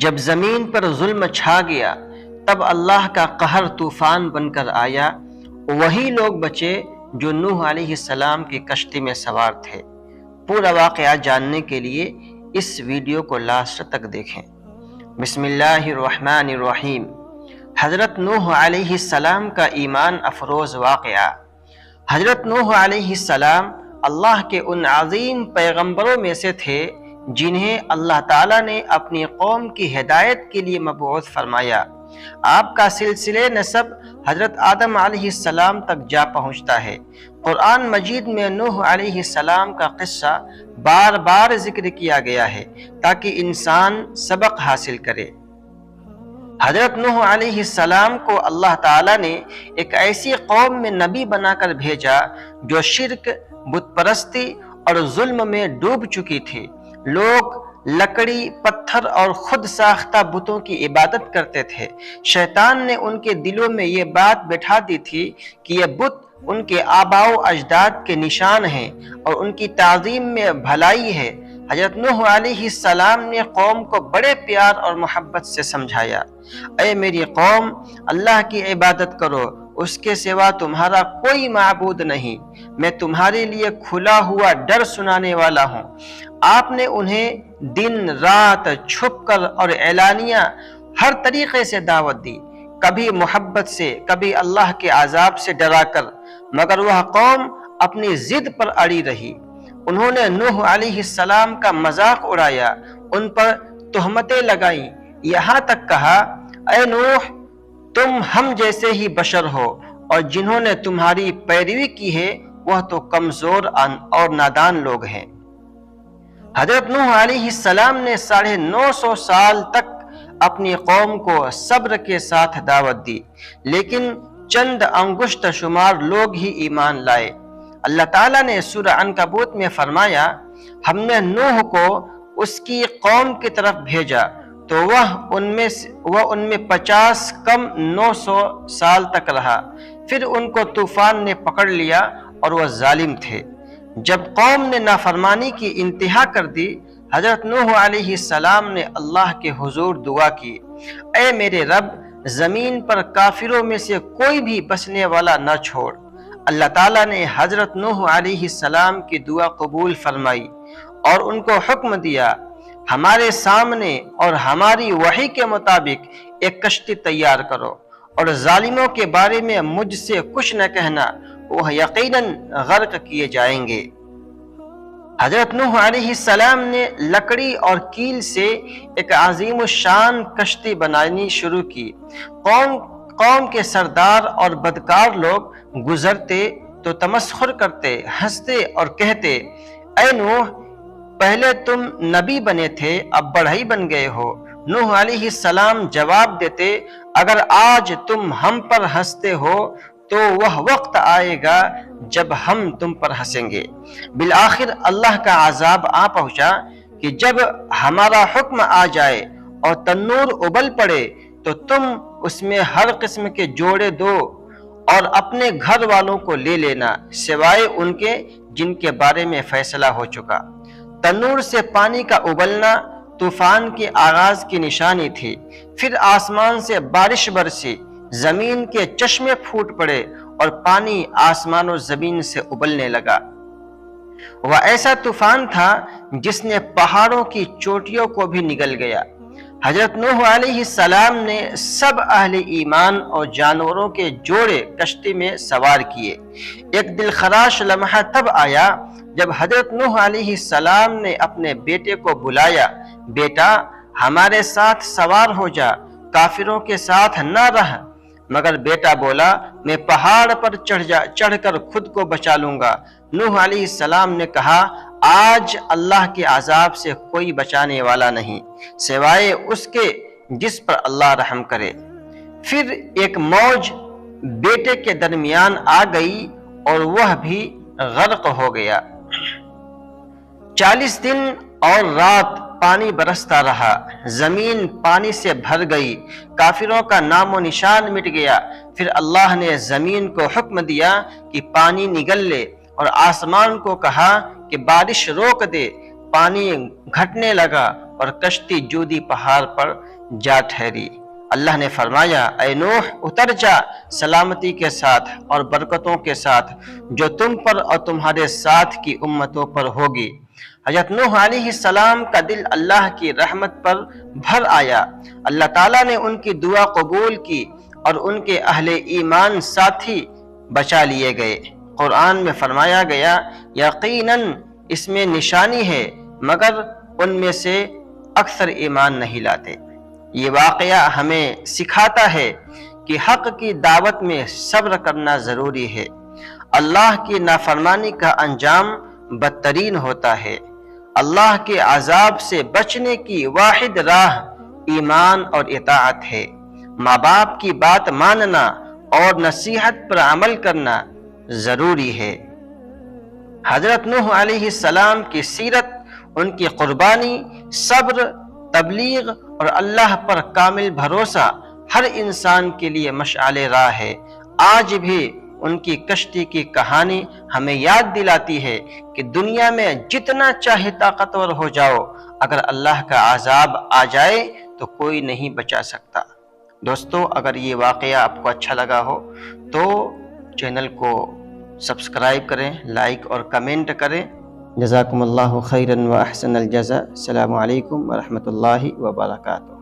جب زمین پر ظلم چھا گیا تب اللہ کا قہر طوفان بن کر آیا۔ وہی لوگ بچے جو نوح علیہ السلام کی کشتی میں سوار تھے۔ پورا واقعہ جاننے کے لیے اس ویڈیو کو لاسٹ تک دیکھیں۔ بسم اللہ الرحمن الرحیم۔ حضرت نوح علیہ السلام کا ایمان افروز واقعہ۔ حضرت نوح علیہ السلام اللہ کے ان عظیم پیغمبروں میں سے تھے جنہیں اللہ تعالیٰ نے اپنی قوم کی ہدایت کے لیے مبعوث فرمایا۔ آپ کا سلسلہ نسب حضرت آدم علیہ السلام تک جا پہنچتا ہے۔ قرآن مجید میں نوح علیہ السلام کا قصہ بار بار ذکر کیا گیا ہے تاکہ انسان سبق حاصل کرے۔ حضرت نوح علیہ السلام کو اللہ تعالیٰ نے ایک ایسی قوم میں نبی بنا کر بھیجا جو شرک، بت پرستی اور ظلم میں ڈوب چکی تھی۔ لوگ لکڑی، پتھر اور خود ساختہ بتوں کی عبادت کرتے تھے۔ شیطان نے ان کے دلوں میں یہ بات بٹھا دی تھی کہ یہ بت ان کے آباء و اجداد کے نشان ہیں اور ان کی تعظیم میں بھلائی ہے۔ حضرت نوح علیہ السلام نے قوم کو بڑے پیار اور محبت سے سمجھایا، اے میری قوم، اللہ کی عبادت کرو، اس کے سوا تمہارا کوئی معبود نہیں، میں تمہارے لیے کھلا ہوا ڈر سنانے والا ہوں۔ آپ نے انہیں دن رات چھپ کر اور اعلانیہ ہر طریقے سے دعوت دی، کبھی محبت سے، کبھی اللہ کے عذاب سے ڈرا کر، مگر وہ قوم اپنی ضد پر اڑی رہی۔ انہوں نے نوح علیہ السلام کا مذاق اڑایا، ان پر تہمتیں لگائیں، یہاں تک کہا، اے نوح، تم ہم جیسے ہی بشر ہو اور جنہوں نے تمہاری پیروی کی ہے وہ تو کمزور اور نادان لوگ ہیں۔ حضرت نوح علیہ السلام نے 950 سال تک اپنی قوم کو صبر کے ساتھ دعوت دی، لیکن چند انگشت شمار لوگ ہی ایمان لائے۔ اللہ تعالیٰ نے سورہ عنکبوت میں فرمایا، ہم نے نوح کو اس کی قوم کی طرف بھیجا تو وہ ان میں 50 کم 900 سال تک رہا، پھر ان کو طوفان نے پکڑ لیا اور وہ ظالم تھے۔ جب قوم نے نافرمانی کی انتہا کر دی، حضرت نوح علیہ السلام نے اللہ کے حضور دعا کی، اے میرے رب، زمین پر کافروں میں سے کوئی بھی بسنے والا نہ چھوڑ۔ اللہ تعالیٰ نے حضرت نوح علیہ السلام کی دعا قبول فرمائی اور ان کو حکم دیا، ہمارے سامنے اور ہماری وحی کے مطابق ایک کشتی تیار کرو اور ظالموں کے بارے میں مجھ سے کچھ نہ کہنا، وہ یقیناً غرق کیے جائیں گے۔ حضرت نوح علیہ السلام نے لکڑی اور کیل سے ایک عظیم الشان کشتی بنانی شروع کی۔ قوم کے سردار اور بدکار لوگ گزرتے تو تمسخر کرتے، ہنستے اور کہتے، اے نوح، پہلے تم نبی بنے تھے، اب بڑھئی بن گئے ہو۔ نوح علیہ السلام جواب دیتے، اگر آج تم ہم پر ہنستے ہو تو وہ وقت آئے گا جب ہم تم پر ہنسیں گے۔ بالآخر اللہ کا عذاب آ پہنچا کہ جب ہمارا حکم آ جائے اور تنور ابل پڑے تو تم اس میں ہر قسم کے جوڑے دو اور اپنے گھر والوں کو لے لینا، سوائے ان کے جن کے بارے میں فیصلہ ہو چکا۔ تنور سے پانی کا ابلنا طوفان کے آغاز کی نشانی تھی۔ پھر آسمان سے بارش برسی، زمین کے چشمے پھوٹ پڑے اور پانی آسمان و زمین سے ابلنے لگا۔ وہ ایسا طوفان تھا جس نے پہاڑوں کی چوٹیوں کو بھی نگل گیا۔ حضرت نوح علیہ السلام نے سب اہل ایمان اور جانوروں کے جوڑے کشتی میں سوار کیے۔ ایک دلخراش لمحہ تب آیا جب حضرت نوح علیہ السلام نے اپنے بیٹے کو بلایا، بیٹا، ہمارے ساتھ سوار ہو جا، کافروں کے ساتھ نہ رہ۔ مگر بیٹا بولا، میں پہاڑ پر چڑھ کر خود کو بچا لوں گا۔ نوح علیہ السلام نے کہا، آج اللہ کے عذاب سے کوئی بچانے والا نہیں سوائے اس کے جس پر اللہ رحم کرے۔ پھر ایک موج بیٹے کے درمیان آ گئی اور وہ بھی غرق ہو گیا۔ 40 دن اور رات پانی برستا رہا، زمین پانی سے بھر گئی، کافروں کا نام و نشان مٹ گیا۔ پھر اللہ نے زمین کو حکم دیا کہ پانی نگل لے اور آسمان کو کہا کہ بارش روک دے۔ پانی گھٹنے لگا اور کشتی جودی پہاڑ پر جا ٹھہری۔ اللہ نے فرمایا اے نوح اتر جا سلامتی کے ساتھ اور برکتوں کے ساتھ جو تم پر اور تمہارے ساتھ کی امتوں پر ہوگی۔ حضرت نوح علیہ السلام کا دل اللہ کی رحمت پر بھر آیا۔ اللہ تعالیٰ نے ان کی دعا قبول کی اور ان کے اہل ایمان ساتھی بچا لیے گئے۔ قرآن میں فرمایا گیا یقیناً اس میں نشانی ہے مگر ان میں سے اکثر ایمان نہیں لاتے۔ یہ واقعہ ہمیں سکھاتا ہے کہ حق کی دعوت میں صبر کرنا ضروری ہے۔ اللہ کی نافرمانی کا انجام بدترین ہوتا ہے۔ اللہ کے عذاب سے بچنے کی واحد راہ ایمان اور اطاعت ہے۔ ماں باپ کی بات ماننا اور نصیحت پر عمل کرنا ضروری ہے۔ حضرت نوح علیہ السلام کی سیرت، ان کی قربانی، صبر، تبلیغ اور اللہ پر کامل بھروسہ ہر انسان کے لیے مشعل راہ ہے۔ آج بھی ان کی کشتی کی کہانی ہمیں یاد دلاتی ہے کہ دنیا میں جتنا چاہے طاقتور ہو جاؤ، اگر اللہ کا عذاب آ جائے تو کوئی نہیں بچا سکتا۔ دوستو اگر یہ واقعہ آپ کو اچھا لگا ہو تو چینل کو سبسکرائب کریں، لائک اور کمنٹ کریں۔ جزاکم اللہ خیرا و احسن الجزاء۔ السلام علیکم ورحمۃ اللہ وبرکاتہ۔